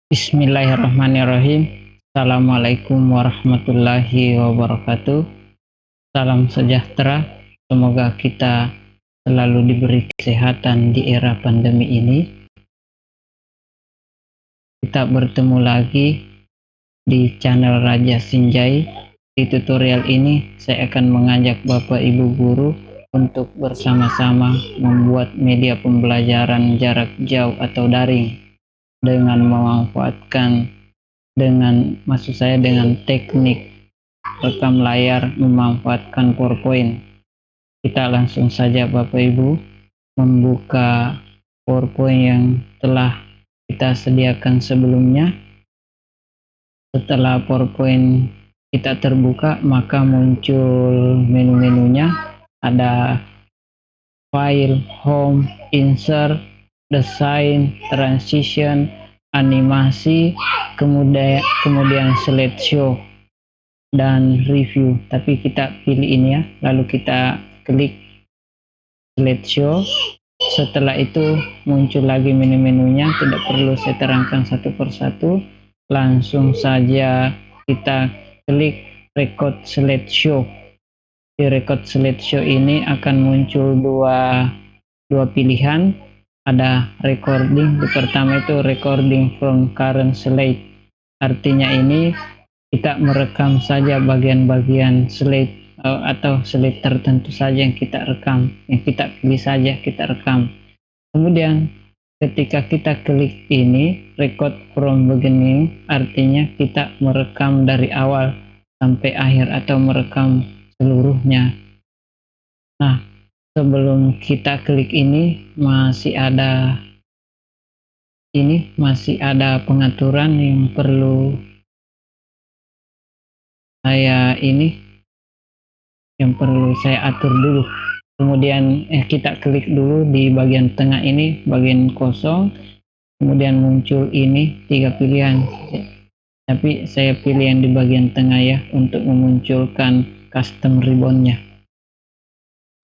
Bismillahirrahmanirrahim. Assalamualaikum warahmatullahi wabarakatuh. Salam sejahtera. Semoga kita selalu diberi kesehatan di era pandemi ini. Kita bertemu lagi di channel Raja Sinjai. Di tutorial ini saya akan mengajak Bapak Ibu guru untuk bersama-sama membuat media pembelajaran jarak jauh atau daring dengan memanfaatkan dengan teknik rekam layar memanfaatkan PowerPoint. Kita langsung saja Bapak Ibu membuka PowerPoint yang telah kita sediakan sebelumnya. Setelah PowerPoint kita terbuka, maka muncul menu-menunya. Ada File, Home, Insert, Design, Transition, Animasi, kemudian Slideshow dan Review. Tapi kita pilih ini ya, lalu kita klik Slideshow. Setelah itu muncul lagi menu-menunya, tidak perlu saya terangkan satu persatu, langsung saja kita klik Record Slideshow. Di Record Slideshow ini akan muncul dua pilihan. Ada recording, di pertama itu recording from current slide, artinya ini kita merekam saja bagian-bagian slide atau slide tertentu saja yang kita rekam, yang kita pilih saja kita rekam. Kemudian ketika kita klik ini record from beginning, artinya kita merekam dari awal sampai akhir atau merekam seluruhnya. Nah, sebelum kita klik ini masih ada pengaturan yang perlu saya atur dulu. Kemudian kita klik dulu di bagian tengah ini, bagian kosong, kemudian muncul ini 3 pilihan, tapi saya pilih yang di bagian tengah ya untuk memunculkan custom ribbonnya.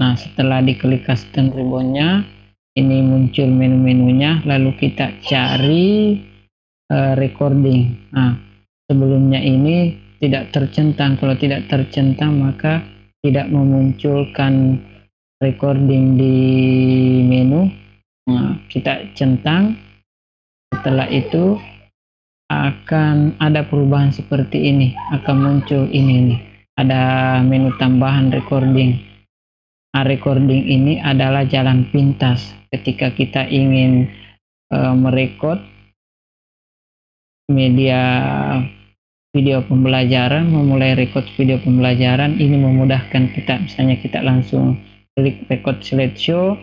Nah, setelah diklik custom ribbonnya, ini muncul menu-menunya, lalu kita cari recording. Nah, sebelumnya ini tidak tercentang. Kalau tidak tercentang maka tidak memunculkan recording di menu. Nah, kita centang. Setelah itu akan ada perubahan seperti ini, akan muncul ini nih, ada menu tambahan recording. Recording ini adalah jalan pintas ketika kita ingin merekod media video pembelajaran, memulai record video pembelajaran. Ini memudahkan kita, misalnya kita langsung klik record slideshow,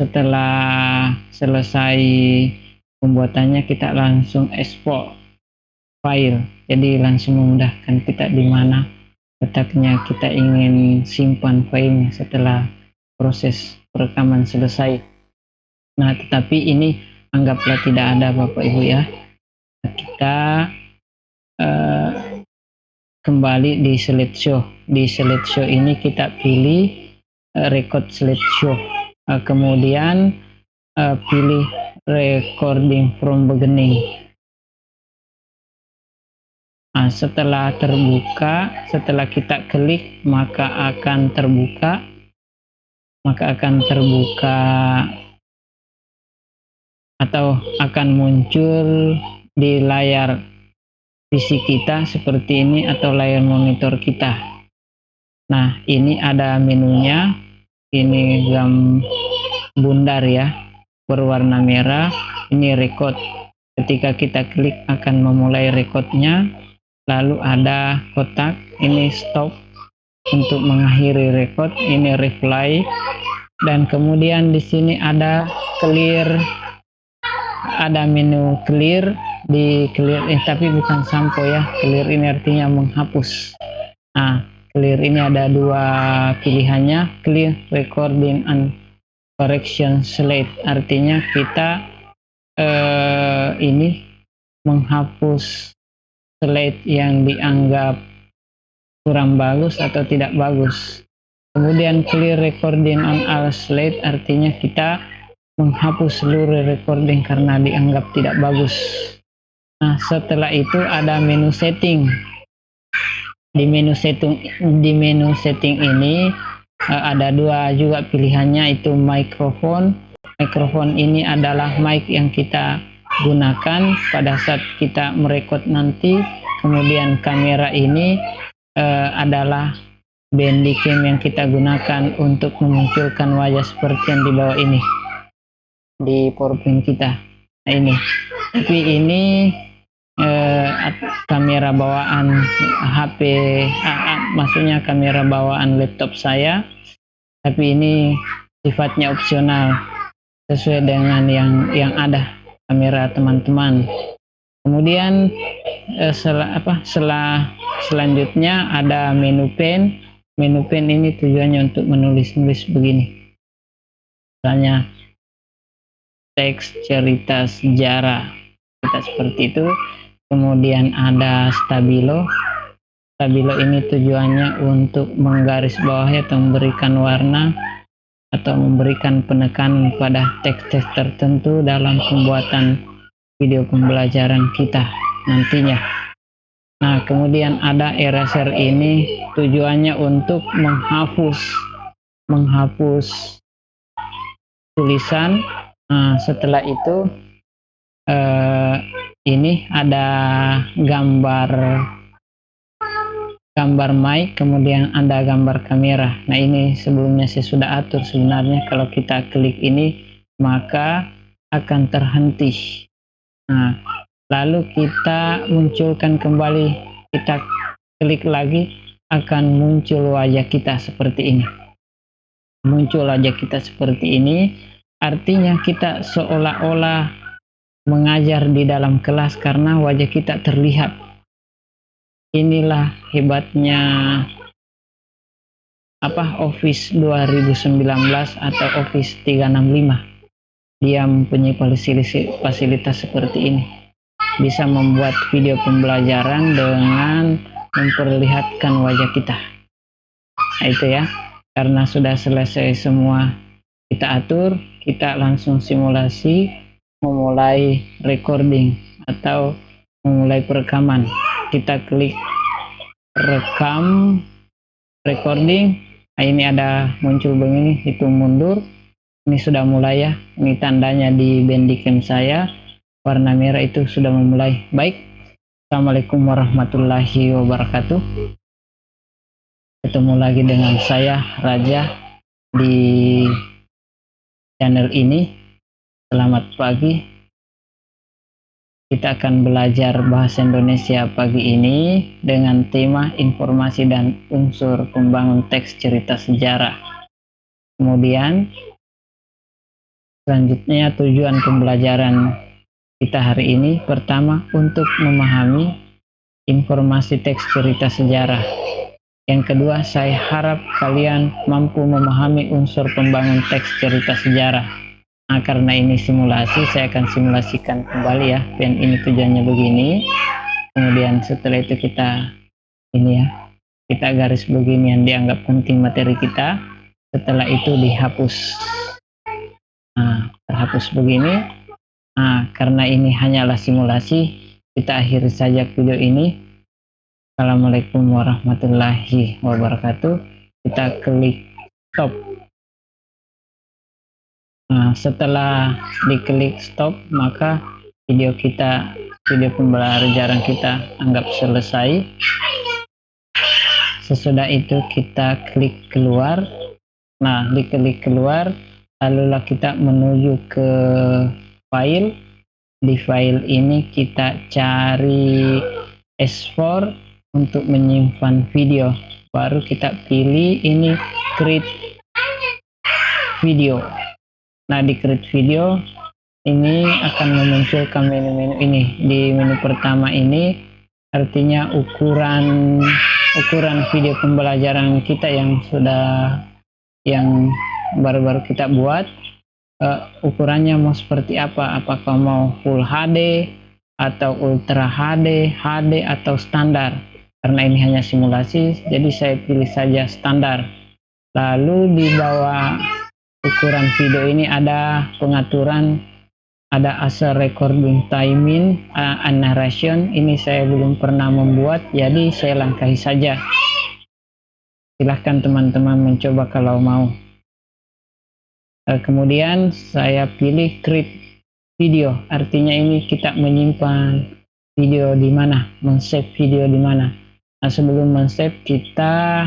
setelah selesai pembuatannya kita langsung export file, jadi langsung memudahkan kita di mana letaknya kita ingin simpan filenya setelah proses perekaman selesai. Nah, tetapi ini anggaplah tidak ada Bapak Ibu ya. Kita kembali di slideshow. Di slideshow ini kita pilih record slideshow, kemudian pilih recording from beginning. Nah, setelah terbuka, setelah kita klik maka akan terbuka atau akan muncul di layar PC kita seperti ini atau layar monitor kita. Nah, ini ada menunya, ini bundar ya, berwarna merah, ini record. Ketika kita klik akan memulai recordnya. Lalu ada kotak, ini stop untuk mengakhiri record, ini reply, dan kemudian di sini ada clear, ada menu clear. Di clear tapi bukan sampo ya, clear ini artinya menghapus. Nah, clear ini ada dua pilihannya, clear recording and correction slide, artinya kita ini menghapus slide yang dianggap kurang bagus atau tidak bagus. Kemudian clear recording on all slide, artinya kita menghapus seluruh recording karena dianggap tidak bagus. Nah, setelah itu ada menu setting. Di menu setting ini ada dua juga pilihannya, itu mikrofon. Mikrofon ini adalah mic yang kita gunakan pada saat kita merekod nanti. Kemudian kamera ini adalah Bandicam yang kita gunakan untuk memunculkan wajah seperti yang di bawah ini di PowerPoint kita. Nah ini, tapi ini kamera bawaan HP, maksudnya kamera bawaan laptop saya, tapi ini sifatnya opsional sesuai dengan yang ada kamera teman-teman. Kemudian selanjutnya ada menu pen. Menu pen ini tujuannya untuk menulis-nulis begini, misalnya teks cerita sejarah kita seperti itu. Kemudian ada stabilo. Stabilo ini tujuannya untuk menggarisbawahi atau memberikan warna atau memberikan penekanan pada teks-teks tertentu dalam pembuatan video pembelajaran kita nantinya. Nah, kemudian ada eraser, ini tujuannya untuk menghapus tulisan. Nah, setelah itu ini ada gambar mic, kemudian ada gambar kamera. Nah, ini sebelumnya saya sudah atur sebenarnya. Kalau kita klik ini maka akan terhenti. Nah, lalu kita munculkan kembali, kita klik lagi, akan muncul wajah kita seperti ini. Muncul wajah kita seperti ini, artinya kita seolah-olah mengajar di dalam kelas karena wajah kita terlihat. Inilah hebatnya Office 2019 atau Office 365. Dia mempunyai fasilitas seperti ini, bisa membuat video pembelajaran dengan memperlihatkan wajah kita. Nah, itu ya, karena sudah selesai semua kita atur, kita langsung simulasi memulai recording atau memulai perekaman. Kita klik rekam recording. Nah, ini ada muncul begini, hitung mundur. Ini sudah mulai ya, ini tandanya di Bandicam saya warna merah itu sudah memulai. Baik, assalamualaikum warahmatullahi wabarakatuh. Ketemu lagi dengan saya Raja di channel ini. Selamat pagi. Kita akan belajar bahasa Indonesia pagi ini dengan tema informasi dan unsur pembangun teks cerita sejarah. Kemudian selanjutnya tujuan pembelajaran kita hari ini, pertama untuk memahami informasi teks cerita sejarah. Yang kedua, saya harap kalian mampu memahami unsur pembangun teks cerita sejarah. Nah, karena ini simulasi, saya akan simulasikan kembali ya. Dan ini tujuannya begini. Kemudian setelah itu kita kita garis begini yang dianggap penting materi kita. Setelah itu dihapus. Nah, terhapus begini. Nah, karena ini hanyalah simulasi, kita akhiri saja video ini. Assalamualaikum warahmatullahi wabarakatuh. Kita klik stop. Nah, setelah diklik stop, maka video pembelajaran kita anggap selesai. Sesudah itu kita klik keluar. Nah, diklik keluar, lalulah kita menuju ke file. Di file ini kita cari S4 untuk menyimpan video. Baru kita pilih ini create video. Nah, di create video ini akan memunculkan menu-menu ini. Di menu pertama ini artinya ukuran video pembelajaran kita yang baru-baru kita buat. Ukurannya mau seperti apa? Apakah mau Full HD atau Ultra HD, HD atau standar? Karena ini hanya simulasi, jadi saya pilih saja standar. Lalu di bawah ukuran video ini ada pengaturan Ada asal recording timing, narration. Ini saya belum pernah membuat, jadi saya langkahi saja. Silahkan teman-teman mencoba kalau mau. Kemudian saya pilih create video, artinya ini kita menyimpan video di mana, men-save video di mana. Nah, sebelum men-save kita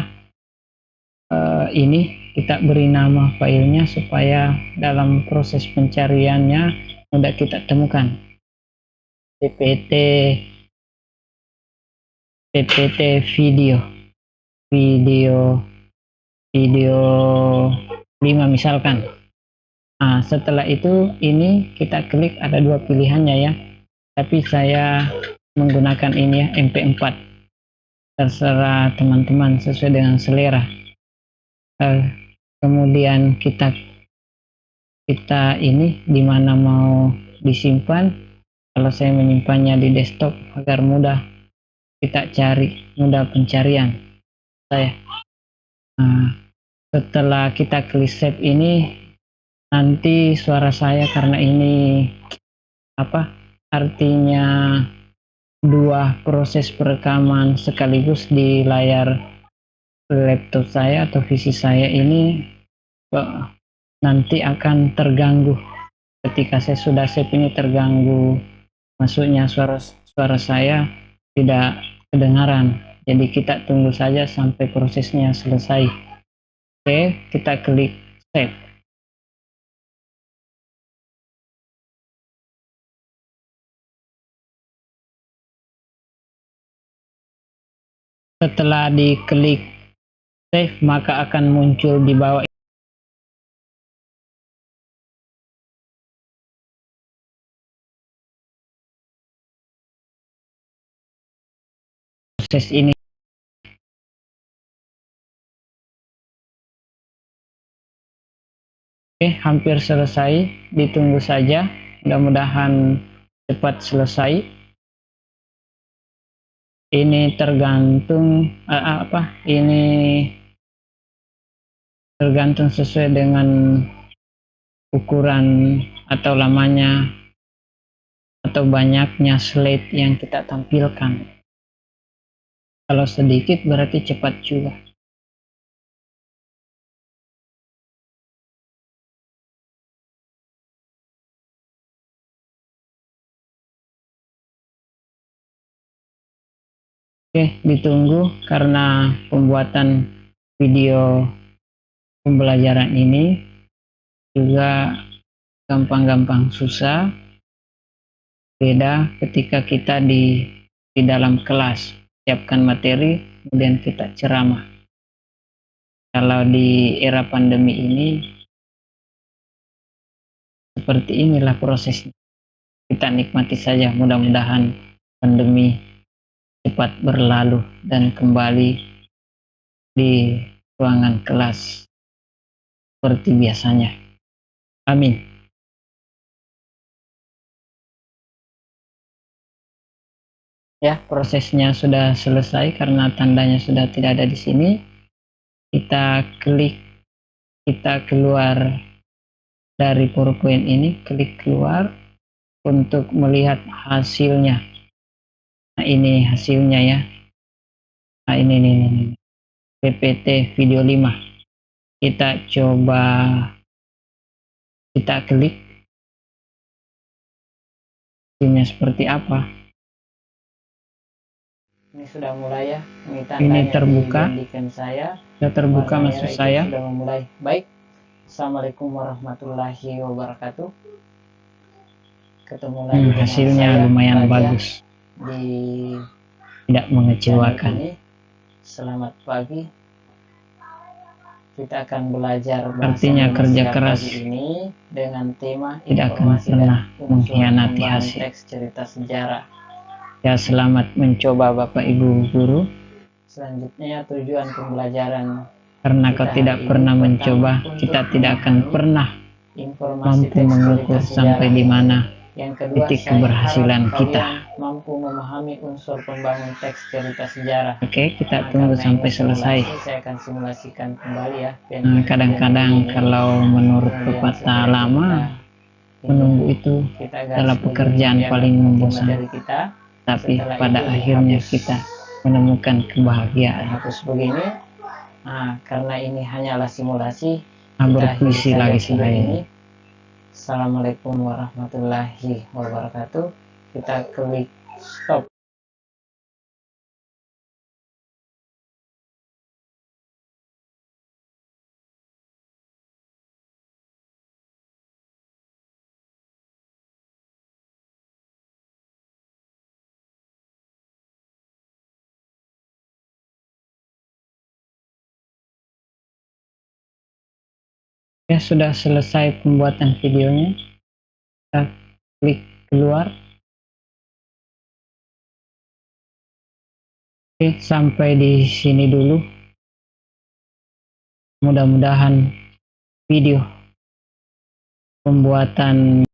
kita beri nama filenya supaya dalam proses pencariannya mudah kita temukan. ppt video 5 misalkan. Nah, setelah itu ini kita klik, ada dua pilihannya ya, tapi saya menggunakan ini ya, MP4. Terserah teman-teman sesuai dengan selera. Kemudian kita ini dimana mau disimpan. Kalau saya menyimpannya di desktop agar mudah kita cari, mudah pencarian saya. Nah, setelah kita klik save ini, nanti suara saya, karena ini artinya dua proses perekaman sekaligus di layar laptop saya atau PC saya ini, nanti akan terganggu. Ketika saya sudah save ini terganggu, maksudnya suara saya tidak kedengaran. Jadi kita tunggu saja sampai prosesnya selesai. Oke, kita klik save. Setelah diklik save, maka akan muncul di bawah proses ini. Oke, hampir selesai, ditunggu saja, mudah-mudahan cepat selesai. Ini tergantung ini tergantung sesuai dengan ukuran atau lamanya atau banyaknya slide yang kita tampilkan. Kalau sedikit berarti cepat juga. Oke, ditunggu karena pembuatan video pembelajaran ini juga gampang-gampang susah. Beda ketika kita di dalam kelas, siapkan materi, kemudian kita ceramah. Kalau di era pandemi ini, seperti inilah prosesnya. Kita nikmati saja, mudah-mudahan pandemi cepat berlalu dan kembali di ruangan kelas seperti biasanya. Amin. Ya, prosesnya sudah selesai karena tandanya sudah tidak ada di sini. Kita klik, kita keluar dari PowerPoint ini, klik keluar untuk melihat hasilnya. Nah, ini hasilnya ya. Nah, ini PPT video 5. Kita coba, kita klik hasilnya seperti apa. Ini sudah mulai ya. Ini terbuka. Sudah terbuka maksud saya. Sudah memulai. Baik. Assalamualaikum warahmatullahi wabarakatuh. Ketemu lagi. Hasilnya lumayan bagus. Tidak mengecewakan. Selamat pagi. Kita akan belajar artinya kerja keras ini dengan tema tidak akan pernah mengkhianati hasil. Teks cerita sejarah. Ya, selamat mencoba Bapak Ibu guru. Selanjutnya tujuan pembelajaran. Karena kau tidak pernah mencoba, kita tidak akan pernah mampu mengukur sampai di mana titik keberhasilan kita. Mampu memahami unsur pembangun teks cerita sejarah. Oke, kita tunggu sampai selesai. Saya akan simulasikan kembali ya. Kadang-kadang kalau menurut pepatah lama, menunggu itu adalah pekerjaan paling membosankan, tapi pada akhirnya kita menemukan kebahagiaan. Hapus begini. Nah, karena ini hanyalah simulasi, Berpuisi lagi saya. Assalamualaikum warahmatullahi wabarakatuh. Kita klik stop. Ya, sudah selesai pembuatan videonya. Kita klik keluar. Oke, sampai di sini dulu. Mudah-mudahan video pembuatan